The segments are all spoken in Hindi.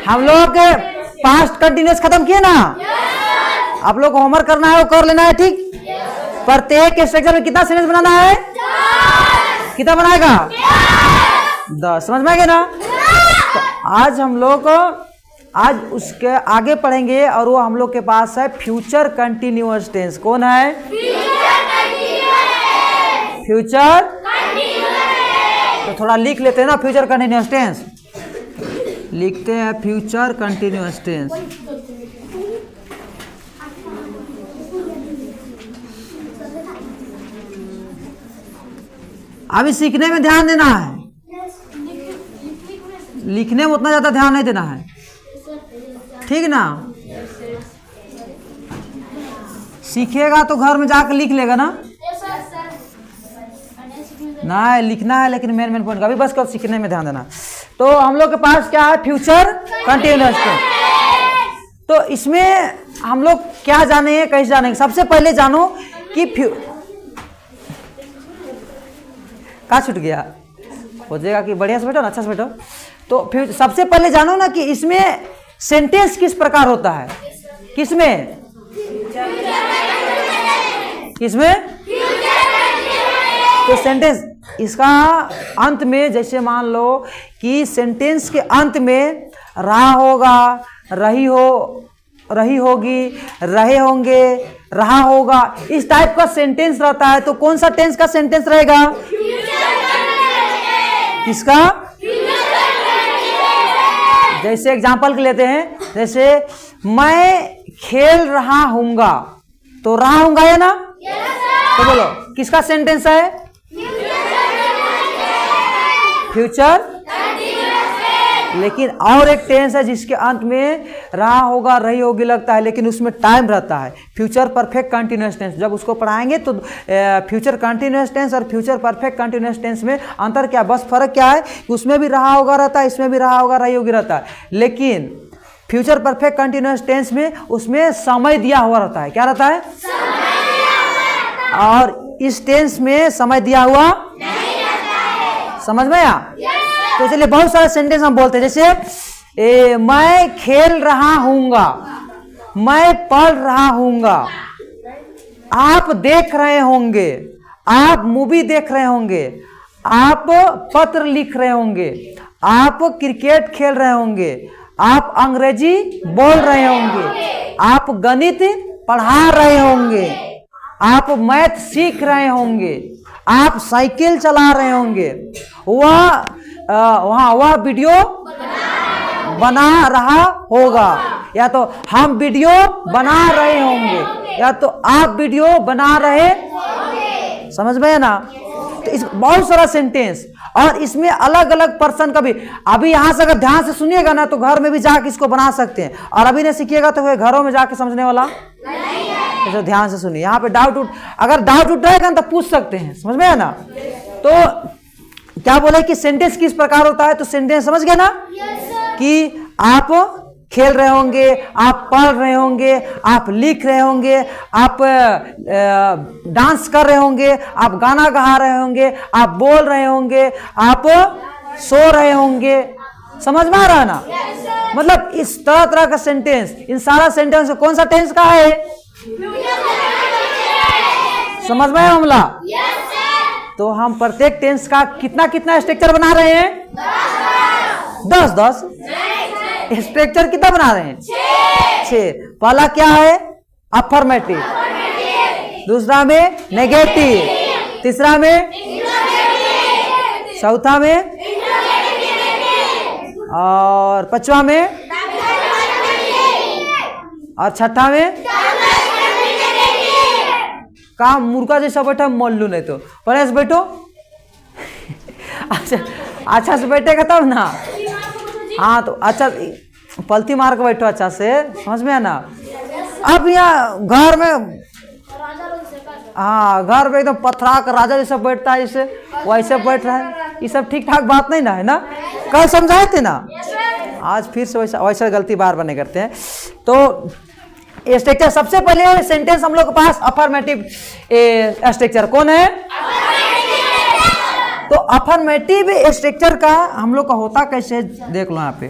हम लोग पास्ट कंटिन्यूअस खत्म किए ना। आप लोग को होमवर्क करना है वो कर लेना है, ठीक। प्रत्येक स्ट्रक्चर में कितना सेंटेंस बनाना है? कितना बनाएगा? 10। समझ में आ गया ना? तो आज हम लोग आज उसके आगे पढ़ेंगे और वो हम लोग के पास है फ्यूचर कंटिन्यूअस टेंस। कौन है? फ्यूचर। तो थोड़ा लिख लेते हैं ना फ्यूचर कंटिन्यूअस टेंस। लिखते हैं फ्यूचर कंटिन्यूअस टेंस। अभी सीखने में ध्यान देना है, लिखने में उतना ज्यादा ध्यान नहीं देना है, ठीक ना। सीखेगा तो घर में जाकर लिख लेगा ना। नहीं लिखना है लेकिन मेन पॉइंट का भी बस सीखने में ध्यान देना। तो हम लोग के पास क्या है? Future continuous tense. तो इसमें हम लोग क्या जानेंगे, कैसे जानेंगे? सबसे पहले जानो कि कहाँ छूट गया, हो जाएगा कि बढ़िया से बैठो ना, अच्छा से बैठो। तो फिर सबसे पहले जानो ना कि इसमें सेंटेंस किस प्रकार होता है। किसमें? किसमें? तो सेंटेंस इसका अंत में, जैसे मान लो कि सेंटेंस के अंत में रहा होगा, रही होगी, रहे होंगे, रहा होगा, इस टाइप का सेंटेंस रहता है। तो कौन सा टेंस का सेंटेंस रहेगा? किसका? जैसे एग्जांपल के लेते हैं, जैसे मैं खेल रहा हूंगा, तो रहा हूंगा है ना। तो बोलो किसका सेंटेंस है? फ्यूचर। लेकिन और एक टेंस है जिसके अंत में रहा होगा, रही होगी लगता है, लेकिन उसमें टाइम रहता है। Future perfect continuous tense. जब उसको पढ़ाएंगे तो फ्यूचर कंटिन्यूअस टेंस और फ्यूचर परफेक्ट कंटिन्यूअस टेंस में अंतर क्या, बस फर्क क्या है? उसमें भी रहा होगा रहता है, इसमें भी रहा होगा, रही होगी रहता है। लेकिन फ्यूचर परफेक्ट कंटिन्यूअस टेंस में उसमें समय दिया हुआ रहता है। क्या रहता है? और इस टेंस में समय दिया हुआ नहीं रहता है। समझ में आया? तो चलिए बहुत सारे सेंटेंस हम बोलते हैं, जैसे मैं खेल रहा हूंगा, मैं पढ़ रहा हूंगा, आप देख रहे होंगे, आप मूवी देख रहे होंगे, आप पत्र लिख रहे होंगे, आप क्रिकेट खेल रहे होंगे, आप अंग्रेजी बोल रहे होंगे, आप गणित पढ़ा रहे होंगे, आप मैथ सीख रहे होंगे, आप साइकिल चला रहे होंगे, वह वीडियो बना रहा होगा, या तो हम वीडियो बना रहे होंगे, या तो आप वीडियो बना रहे। समझ में है ना? तो इस बहुत सारा सेंटेंस, और इसमें अलग अलग पर्सन का भी। अभी यहाँ से अगर ध्यान से सुनिएगा ना तो घर में भी जाके इसको बना सकते हैं, और अभी नहीं सीखिएगा तो घरों में जाके समझने वाला नहीं है। तो ध्यान से सुनिए, यहाँ पे अगर डाउट उठ रहेगा ना तो पूछ सकते हैं। समझ में है ना? तो क्या बोले कि सेंटेंस किस प्रकार होता है? तो सेंटेंस समझ गए ना कि आप खेल रहे होंगे, आप पढ़ रहे होंगे, आप लिख रहे होंगे, आप डांस कर रहे होंगे, आप गाना गा रहे होंगे, आप बोल रहे होंगे, आप सो रहे होंगे। समझ में आ रहा है ना? मतलब इस तरह तरह का सेंटेंस, इन सारा सेंटेंस कौन सा टेंस का है? समझ में आया मामला? तो हम प्रत्येक टेंस का कितना कितना स्ट्रक्चर बना रहे हैं? 10 स्ट्रक्चर कितना बना रहे हैं? 6। पहला क्या है? अफर्मेटिव, दूसरा में नेगेटिव, तीसरा में, चौथा में, और पांचवा में, और छठा में। का मुर्गा जैसा बैठा मल्लू नहीं तो पहले से बैठो। अच्छा से बैठेगा तब ना। हाँ तो अच्छा पलथी मार के बैठो अच्छा से। समझ में है ना? अब यहाँ घर में, हाँ घर में एकदम पथरा कर राजा जैसा बैठता है, जैसे वैसे बैठ रहा है। ये सब ठीक ठाक बात नहीं ना है ना? कल समझाए थे ना, आज फिर से वैसा गलती बार बार नहीं करते हैं। तो स्ट्रक्चर सबसे पहले सेंटेंस हम लोग के पास अफर्मेटिव स्ट्रक्चर कौन है? तो अफर्मेटिव स्ट्रक्चर का हम लोग का होता कैसे, देख लो यहाँ पे।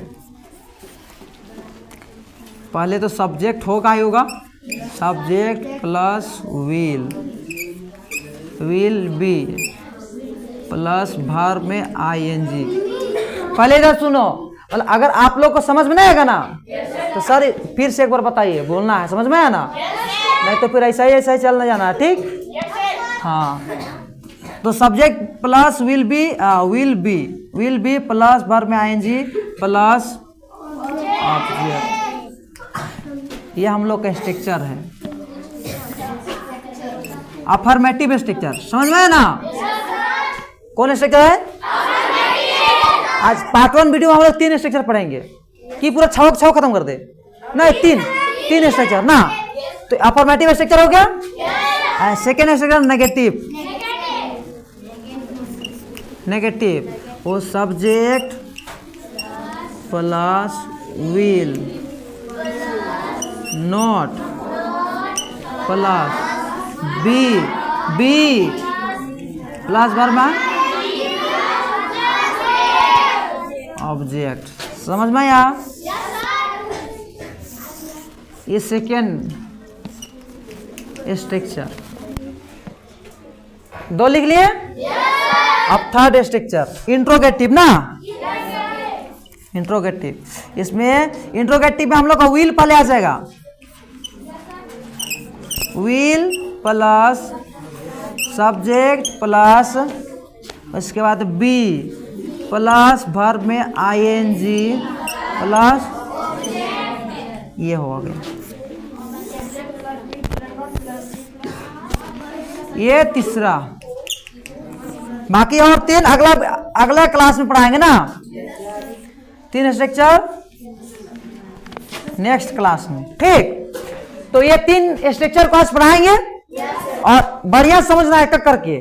पहले तो सब्जेक्ट होगा ही होगा, subject plus will be plus verb में आईएनजी। पहले इधर सुनो, मतलब अगर आप लोग को समझ में नहीं आएगा ना तो सर फिर से एक बार बताइए, बोलना है, समझ में आया ना? नहीं तो फिर ऐसा ही चलना जाना है, ठीक? हाँ, तो subject plus will be plus verb में आईएनजी प्लस ऑब्जेक्ट। ये हम लोग का स्ट्रक्चर है, अफर्मेटिव स्ट्रक्चर। समझ में आया ना? कौन स्ट्रक्चर है? आज पार्ट 1 वीडियो में हम लोग 3 स्ट्रक्चर पढ़ेंगे कि पूरा 6 खत्म कर दे? नहीं, 3 स्ट्रक्चर ना। तो अफर्मेटिव स्ट्रक्चर हो गया। सेकेंड स्ट्रक्चर नेगेटिव, वो subject plus will not plus be plus verb में ऑब्जेक्ट। समझ में आया? ये सेकेंड स्ट्रक्चर 2 लिख लिए। अब थर्ड स्ट्रक्चर इंट्रोगेटिव ना, इंट्रोगेटिव। इसमें इंट्रोगेटिव में हम लोग का विल पहले आ जाएगा, विल प्लस सब्जेक्ट प्लस उसके बाद बी प्लस वर्ब में आईएनजी प्लस, ये हो गया। ये तीसरा, बाकी और 3 अगला क्लास में पढ़ाएंगे ना। 3 स्ट्रक्चर नेक्स्ट क्लास में, ठीक? तो ये 3 स्ट्रक्चर को आज पढ़ाएंगे और बढ़िया समझना है एक करके,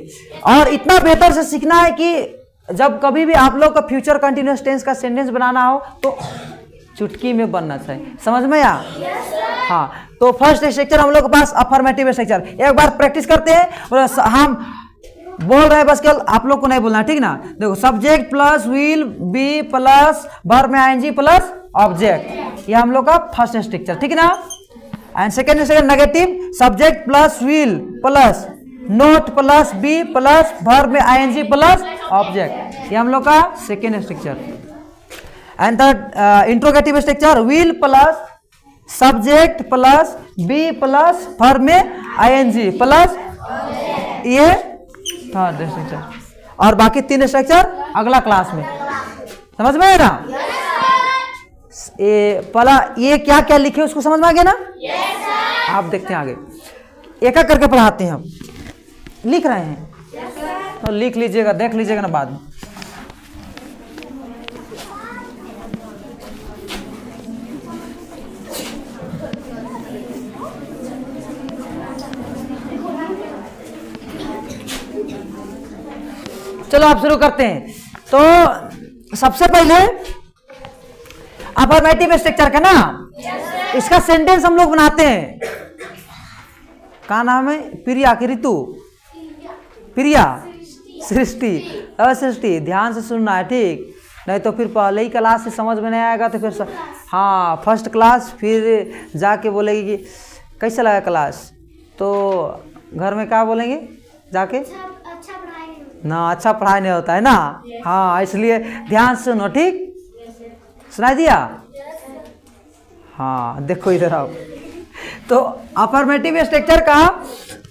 और इतना बेहतर से सीखना है कि जब कभी भी आप लोग का फ्यूचर कंटिन्यूअस टेंस का सेंटेंस बनाना हो तो चुटकी में बनना चाहिए। समझ में आया? हाँ, तो फर्स्ट स्ट्रक्चर हम लोग के पास अफर्मेटिव स्ट्रक्चर। एक बार प्रैक्टिस करते हैं और हम बोल रहे हैं, बस केवल आप लोग को नहीं बोलना, ठीक ना? देखो, subject plus will be plus verb में आईएनजी प्लस ऑब्जेक्ट, ये हम लोग का फर्स्ट स्ट्रक्चर, ठीक ना? And second structure negative, subject plus will plus not plus be plus verb में आईएनजी प्लस ऑब्जेक्ट, ये हम लोग का second structure. And third interrogative structure, will plus subject plus be plus verb में आईएनजी प्लस, ये थर्ड स्ट्रक्चर। और बाकी 3 स्ट्रक्चर अगला क्लास में। समझ में आया ना? ये पहला ये क्या क्या लिखे उसको समझ में आ गया ना? आप देखते हैं आगे, एक एक करके पढ़ाते हैं। हम लिख रहे हैं तो लिख लीजिएगा, देख लीजिएगा ना बाद में। चलो आप शुरू करते हैं। तो सबसे पहले अफर्मेटिव स्ट्रक्चर का ना, इसका सेंटेंस हम लोग बनाते हैं। क्या नाम है? प्रिया की ऋतु, प्रिया, सृष्टि, असृष्टि। ध्यान से सुनना है, ठीक? नहीं तो फिर पहले ही क्लास से समझ में नहीं आएगा तो फिर हाँ फर्स्ट क्लास फिर जाके बोलेगी कि कैसा लगा क्लास, तो घर में क्या बोलेंगे जाके? ना, अच्छा पढ़ाई नहीं होता है ना। हाँ, इसलिए ध्यान से सुनो, ठीक? सुनाई दिया? हाँ, देखो इधर आओ। तो अफर्मेटिव स्ट्रक्चर का,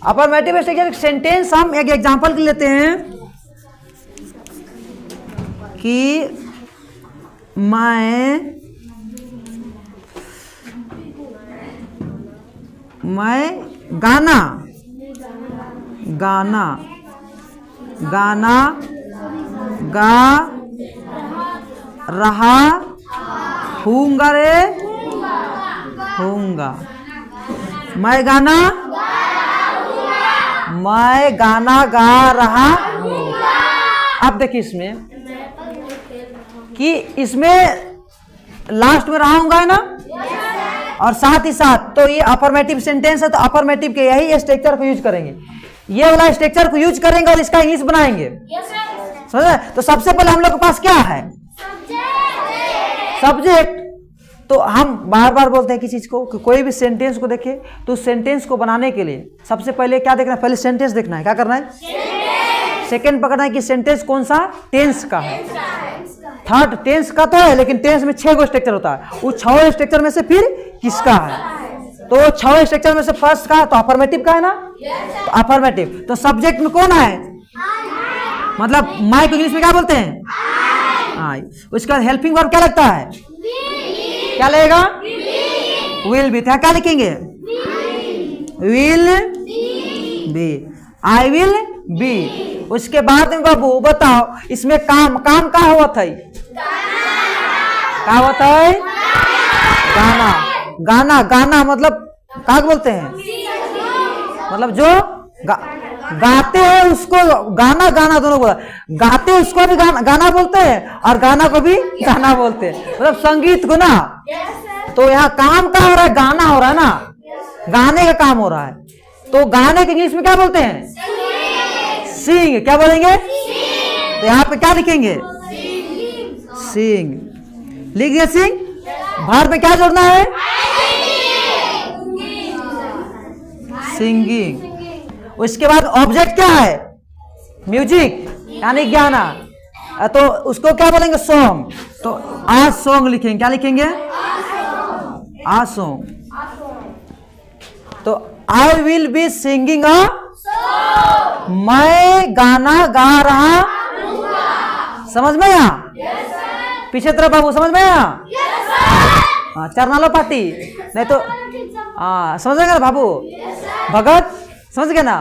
अफर्मेटिव स्ट्रक्चर सेंटेंस हम एक एग्जांपल लेते हैं कि मैं गाना गा रहा हूँगा रे हूँगा। मैं गाना गा रहा हूँ। अब देखिए इसमें कि इसमें लास्ट में रहा हूँगा है ना, और साथ ही साथ तो ये अफर्मेटिव सेंटेंस है, तो अफर्मेटिव के यही स्ट्रक्चर को यूज करेंगे, ये वाला स्ट्रक्चर को यूज करेंगे और इसका इंग्लिश बनाएंगे। समझे? तो सबसे पहले हम लोग के पास क्या है? सब्जेक्ट तो हम बार बार बोलते हैं किसी चीज को कि कोई भी सेंटेंस को देखे तो उस सेंटेंस को बनाने के लिए सबसे पहले क्या देखना है, पहले सेंटेंस देखना है, क्या करना है, सेकंड पकड़ना है कि सेंटेंस कौन सा टेंस का है, थर्ड टेंस का तो है लेकिन टेंस में 6 गो स्ट्रक्चर होता है, उस 6 स्ट्रक्चर में से फिर किसका है, तो 6 स्ट्रक्चर में से फर्स्ट का है तो अफर्मेटिव का है ना, तो अफर्मेटिव, तो सब्जेक्ट में कौन है, मतलब माई को इंग्लिश में क्या बोलते हैं, आई। उसके बाद हेल्पिंग वर्ब क्या लगता है, क्या लगेगा, विल बी, क्या लिखेंगे, will be, I will be. उसके बाद में बाबू बताओ इसमें काम का हुआ था, क्या होता है, गाना, गाना, गाना मतलब क्या बोलते हैं, मतलब जो गाते हैं उसको गाना, गाना दोनों बोला, गाते उसको भी गाना बोलते हैं और गाना को भी गाना बोलते हैं, मतलब संगीत को ना। तो यहाँ काम का हो रहा है, गाना हो रहा है ना, गाने का काम हो रहा है, तो गाने के इंग्लिश में क्या बोलते हैं, सिंग, क्या बोलेंगे, तो यहाँ पे क्या लिखेंगे, सिंग, लिख दिया सिंग, भार में क्या जोड़ना है, सिंगिंग। उसके बाद ऑब्जेक्ट क्या है, म्यूजिक यानी गाना, तो उसको क्या बोलेंगे, सॉन्ग, तो आ सॉन्ग लिखेंगे, क्या लिखेंगे, आ सॉन्ग, तो आई विल बी सिंगिंग अ, मैं गाना गा रहा, समझ में आया, पीछे तरफ बाबू समझ में आया, हाँ चरनालो पार्टी नहीं तो हाँ समझ गए ना बाबू, भगत समझ गए ना,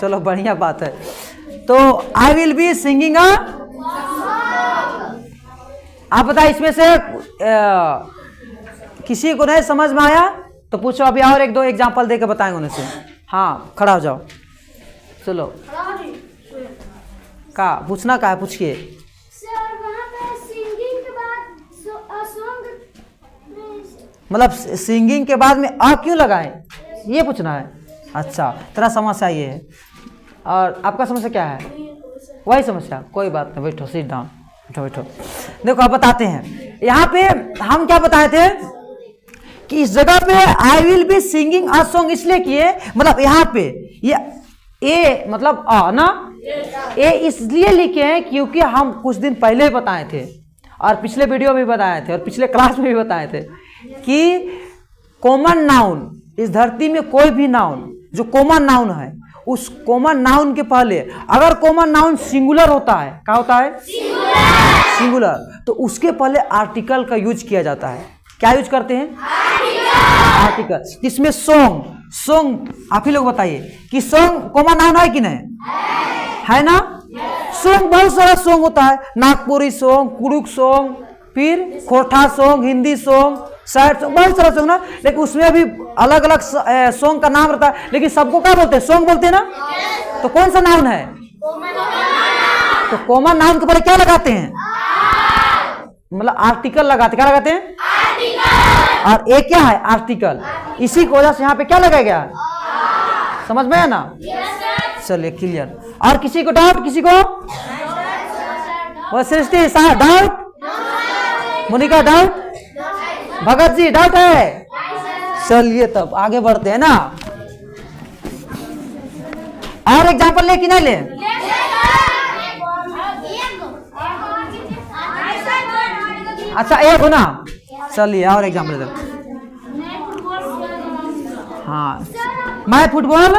चलो बढ़िया बात है। तो आई विल बी सिंगिंग अ, आप बताइए इसमें से किसी को नहीं समझ में आया तो पूछो, अभी और 1-2 एग्जांपल देके बताएंगे उन्हें से। हाँ खड़ा हो जाओ, चलो का पूछना का है, पूछिए। मतलब सिंगिंग के बाद में आ क्यों लगाए, ये पूछना है, अच्छा तेरा समस्या ये है और आपका समस्या क्या है, वही समस्या, कोई बात नहीं, बैठो सीट डाउन, बैठो बैठो। देखो आप बताते हैं, यहाँ पे हम क्या बताए थे कि इस जगह पे I will be singing a song इसलिए किए, मतलब यहाँ पे ये ए मतलब आ ना, ए इसलिए लिखे हैं क्योंकि हम कुछ दिन पहले बताए थे और पिछले वीडियो में भी बताए थे और पिछले क्लास में भी बताए थे कि कॉमन नाउन, इस धरती में कोई भी नाउन जो कॉमन नाउन है, उस कॉमन नाउन के पहले अगर कॉमन नाउन सिंगुलर होता है, क्या होता है, सिंगुलर, तो उसके पहले आर्टिकल का यूज किया जाता है। क्या यूज करते हैं, आर्टिकल। इसमें सॉन्ग, सॉन्ग आप ही लोग बताइए कि सॉन्ग कॉमन नाउन है कि नहीं, है ना, सॉन्ग बहुत सारा सॉन्ग होता है, नागपुरी सॉन्ग, कुड़ुक सॉन्ग, फिर Khortha song, Hindi song, sad song, बहुत सारा सॉन्ग ना, लेकिन उसमें भी अलग अलग सॉन्ग का नाम रहता है, लेकिन सबको क्या बोलते हैं, सॉन्ग बोलते हैं ना। तो कौन सा नाउन है, तो कॉमन नाउन के ऊपर क्या लगाते हैं, मतलब आर्टिकल लगाते, क्या लगाते हैं, और एक क्या है, आर्टिकल, इसी की वजह से यहाँ पे क्या लगाया गया, समझ में है ना, चलिए क्लियर। और किसी को डाउट, किसी को सृष्टि doubt, Monika doubt, Bhagat ji doubt है, चलिए तब आगे बढ़ते हैं ना। और एग्जांपल ले कि नहीं ले, अच्छा एक हो ना, चलिए और एग्जांपल दे। हाँ मैं फुटबॉल,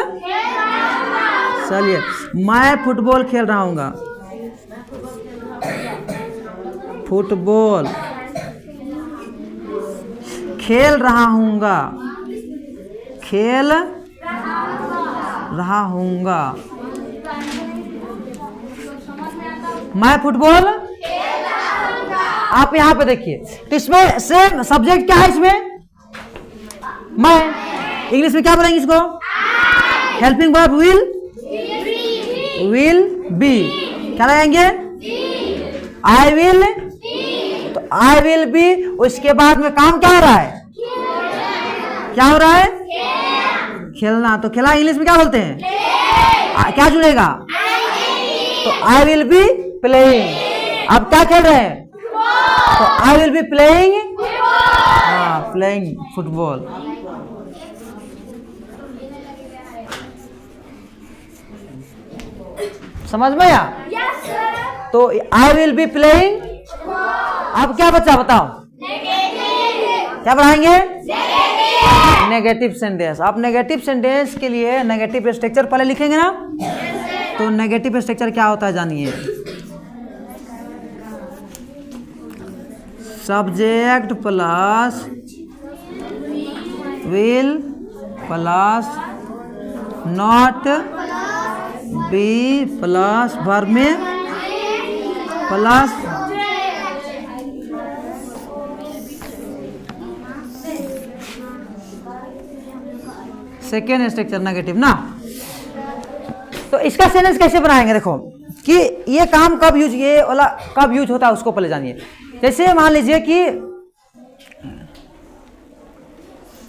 चलिए मैं फुटबॉल खेल रहा हूँगा, फुटबॉल खेल रहा हूँगा, खेल रहा हूँगा, मैं फुटबॉल, आप यहाँ पे देखिए, तो इसमें सेम सब्जेक्ट क्या है, इसमें मैं, इंग्लिश में क्या बोलेंगे इसको, हेल्पिंग वर्ब विल बी, क्या लगाएंगे, आई विल, तो आई विल बी, उसके बाद में काम क्या हो रहा है, क्या हो रहा है, खेलना, तो खेला इंग्लिश में क्या बोलते हैं, क्या जुड़ेगा, तो आई विल बी प्लेइंग, अब क्या खेल रहे हैं, तो I will be playing playing football. समझ में आया? तो आई विल बी प्लेइंग। अब क्या बचा बताओ? क्या पढ़ाएंगे? Negative sentence. आप नेगेटिव सेंटेंस के लिए नेगेटिव स्ट्रक्चर पहले लिखेंगे ना? तो नेगेटिव स्ट्रक्चर क्या होता है जानिए। Subject plus will plus not be plus verb में प्लस सेकेंड स्ट्रक्चर नेगेटिव ना। तो इसका सेंटेंस कैसे बनाएंगे? देखो कि ये काम कब यूज, ये वाला कब यूज होता है उसको पहले जानिए। जैसे मान लीजिए कि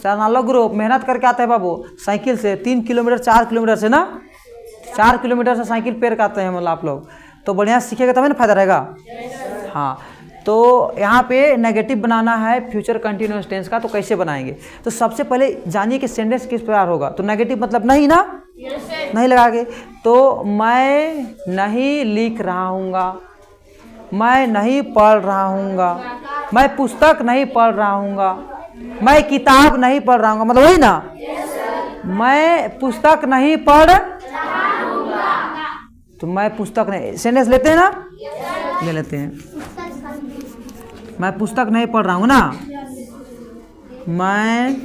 चार ग्रुप मेहनत करके आता है बाबू साइकिल से 3 किलोमीटर 4 किलोमीटर से ना, 4 किलोमीटर से साइकिल पैर के आते हैं मतलब आप लोग, तो बढ़िया सीखेगा तभी ना फायदा रहेगा। हाँ, तो यहाँ पे नेगेटिव बनाना है फ्यूचर कंटिन्यूअस टेंस का, तो कैसे बनाएंगे? तो सबसे पहले जानिए कि सेंटेंस किस प्रकार होगा। तो नेगेटिव मतलब नहीं ना, नहीं लगाएंगे। तो मैं नहीं लिख रहा हूँगा, मैं नहीं पढ़ रहा हूँगा, मैं पुस्तक नहीं पढ़ रहा हूँगा, मैं किताब नहीं पढ़ रहा हूँगा, मतलब वही ना। मैं पुस्तक नहीं पढ़, तो मैं पुस्तक नहीं, सेंटेंस लेते हैं ना, ले लेते हैं। मैं पुस्तक नहीं पढ़ रहा हूँ ना, मैं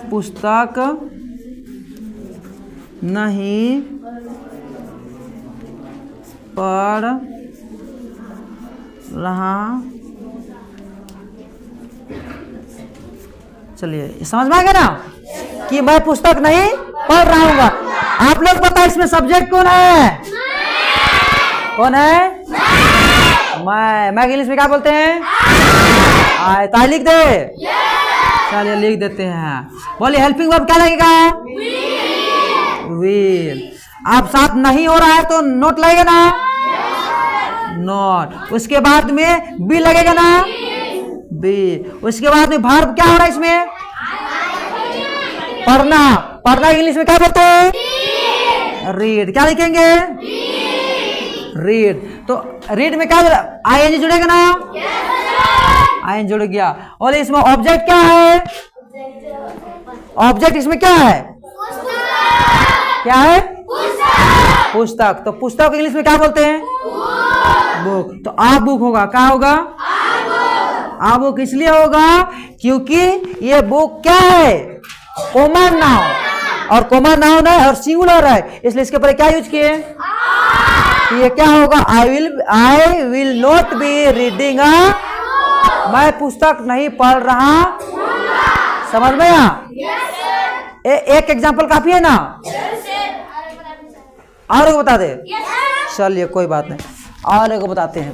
पुस्तक नहीं पढ़ रहा। चलिए समझ में आ गया ना कि मैं पुस्तक नहीं पढ़ रहा हूँ। आप लोग बताओ इसमें सब्जेक्ट कौन है? कौन है? मैं इंग्लिश में क्या बोलते हैं? आए तो लिख दे। चलिए लिख देते हैं। बोलिए हेल्पिंग वर्ब क्या लगेगा? विल। आप साथ नहीं हो रहा है तो नोट लगेगा ना, नोट। उसके बाद में बी लगेगा ना, बी। उसके बाद में वर्ब क्या हो रहा है इसमें? पढ़ना। पढ़ना इंग्लिश में क्या बोलते हैं? रीड। क्या लिखेंगे? रीड। तो रीड में क्या आईएनजी जुड़ेगा ना, आईएनजी जुड़ गया। और इसमें ऑब्जेक्ट क्या है? ऑब्जेक्ट इसमें क्या है? क्या है? पुस्तक। तो पुस्तक इंग्लिश में क्या बोलते हैं? बुक। तो आ बुक होगा, क्या होगा? आ बुक इसलिए होगा क्योंकि ये बुक क्या है? कॉमन नाउन, और कॉमन नाउन है और सिंगुलर है, इसलिए इसके ऊपर क्या यूज किए? ये क्या होगा? आई विल नॉट बी रीडिंग मैं पुस्तक नहीं पढ़ रहा। समझ में आया? एक एग्जाम्पल काफी है ना, और एक बता दे? चलिए कोई बात नहीं, और एक बताते हैं।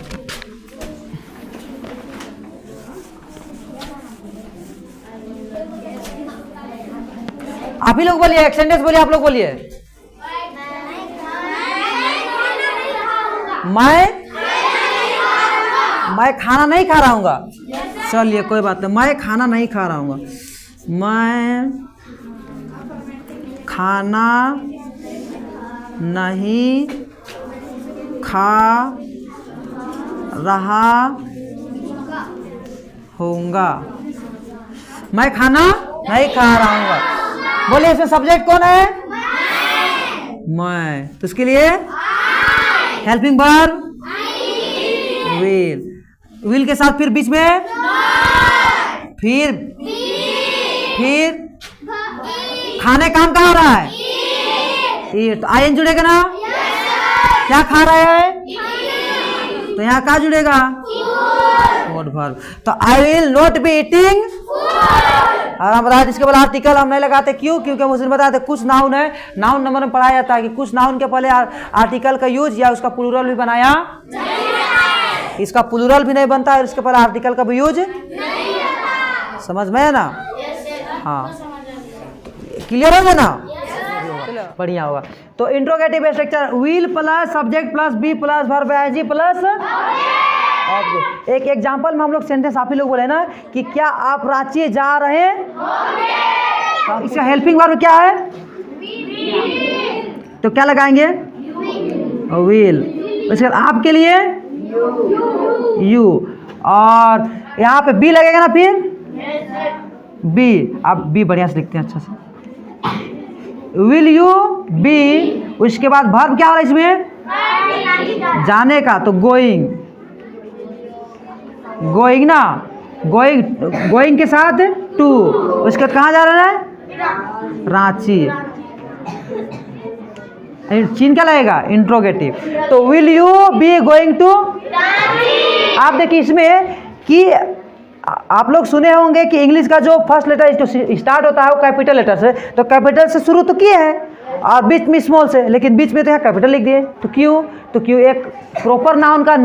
आप ही लोग बोलिए, एक सेंटेंस बोलिए, आप लोग बोलिए। मैं खाना नहीं खा रहा हूँ। चलिए कोई बात नहीं, मैं खाना नहीं खा रहा हूँ। मैं खाना नहीं खा रहा हूँगा। मैं खाना नहीं खा रहा हूँ। बोलिए इसमें सब्जेक्ट कौन है? मैं। तो इसके लिए हेल्पिंग वर्ब विल। विल के साथ फिर बीच में फिर खाने काम कहाँ हो रहा है? ईट। तो आयन जुड़ेगा ना, क्या खा रहा है? तो यहाँ क्या जुड़ेगा? Food verb. तो I will not be eating. और हम बताते इसके बाद आर्टिकल हम नहीं लगाते, क्यों? क्योंकि हम उसने बताते कुछ नाउन है, नाउन नंबर में पढ़ाया जाता है कि कुछ नाउन के पहले आर्टिकल का यूज या उसका प्लूरल भी बनाया, इसका प्लूरल भी नहीं बनता है, इसके पहले आर्टिकल का भी यूज समझ में है ना? हाँ, क्लियर हो गया ना? बढ़िया होगा। तो interrogative structure will plus subject plus be plus verb ING plus object. एक एग्जांपल में हम लोग सेंटेंस आप ही लोग बोले ना कि क्या आप रांची जा रहे हैं, तो इसका हेल्पिंग वर्ब क्या है, तो क्या लगाएंगे, विल। उसके बाद आपके लिए यू, और यहाँ पे बी लगेगा ना, फिर बी। आप बी बढ़िया से लिखते हैं अच्छा से, विल यू बी। उसके बाद वर्ब क्या हो रहा है इसमें, जाने का, तो गोइंग, गोइंग ना, गोइंग, गोइंग के साथ टू। उसके बाद कहाँ जा रहा है, रांची। चिन्ह क्या लगेगा, इंट्रोगेटिव। तो will you be going to. आप देखिए इसमें कि आप लोग सुने होंगे कि इंग्लिश का जो फर्स्ट लेटर स्टार्ट होता है वो कैपिटल लेटर से, तो कैपिटल से शुरू तो किए हैं और बीच में स्मॉल से, लेकिन बीच में तो यहाँ कैपिटल लिख दिए। तो क्यों, तो क्यों एक प्रॉपर नाउन का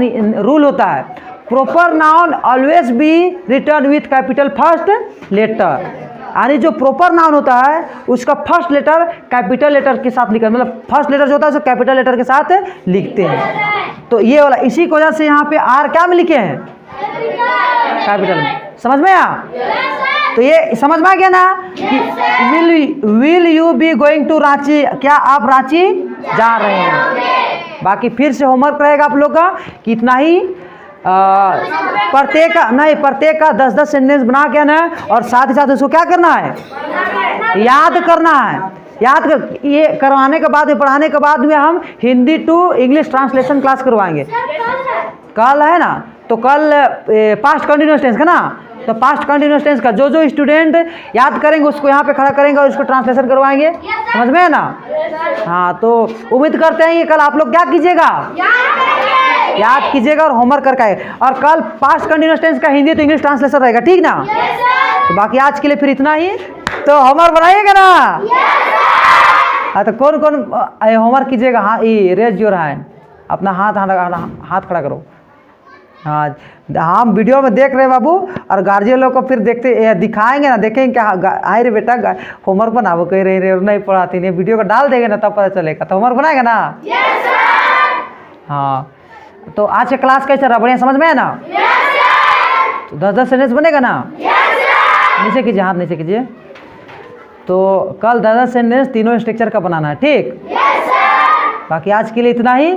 रूल होता है, proper noun always be return with capital first letter. यानी जो प्रॉपर नाउन होता है उसका फर्स्ट लेटर कैपिटल लेटर के साथ लिखा, मतलब फर्स्ट लेटर जो होता है उसको कैपिटल लेटर के साथ लिखते हैं। तो ये वाला, इसी की वजह से यहाँ पे आर क्या में लिखे हैं, कैपिटल में। समझ में आया, तो ये समझ में आ गया ना कि will you be going to Ranchi, क्या आप रांची जा रहे हैं। बाकी फिर से होमवर्क रहेगा आप लोग का कि इतना ही, प्रत्येक का 10-10 सेंटेंस बना के ना, और साथ ही साथ उसको क्या करना है, याद करना है। याद कर, ये करवाने के बाद, पढ़ाने के बाद में हम Hindi to English translation class करवाएंगे। कल है ना, तो कल पास्ट कंटिन्यूअस टेंस का ना, तो पास्ट कंटिन्यूअस टेंस का जो स्टूडेंट याद करेंगे उसको यहाँ पे खड़ा करेंगे और उसको ट्रांसलेशन करवाएंगे। समझ में है ना। हाँ, तो उम्मीद करते हैं कि कल आप लोग क्या कीजिएगा, याद कीजिएगा और होमवर्क करके आए। और कल पास्ट कंटिन्यूअस टेंस का हिंदी तो इंग्लिश ट्रांसलेशन रहेगा, ठीक ना। तो बाकी आज के लिए फिर इतना ही, तो होमवर्क बनाइएगा ना। हाँ, तो कौन कौन होमवर्क कीजिएगा, हाँ ये रेज योर हैंड, अपना हाथ खड़ा करो। हाँ, हम वीडियो में देख रहे हैं बाबू, और गार्जियन लोग को फिर देखते दिखाएंगे ना, देखेंगे क्या आए रे बेटा होमवर्क बनाओ, कह रहे नहीं पढ़ाती नहीं, वीडियो को डाल देंगे ना तब पता चलेगा। तो होमवर्क बनाएगा ना। हाँ, तो आज का क्लास कैसा रहा, बढ़िया समझ में है ना। तो 10-10 सेंटेंस बनेगा ना। नीचे कीजिए, हाथ नीचे कीजिए। तो कल 10-10 सेंटेंस तीनों स्ट्रक्चर का बनाना है, ठीक। बाकी आज के लिए इतना ही।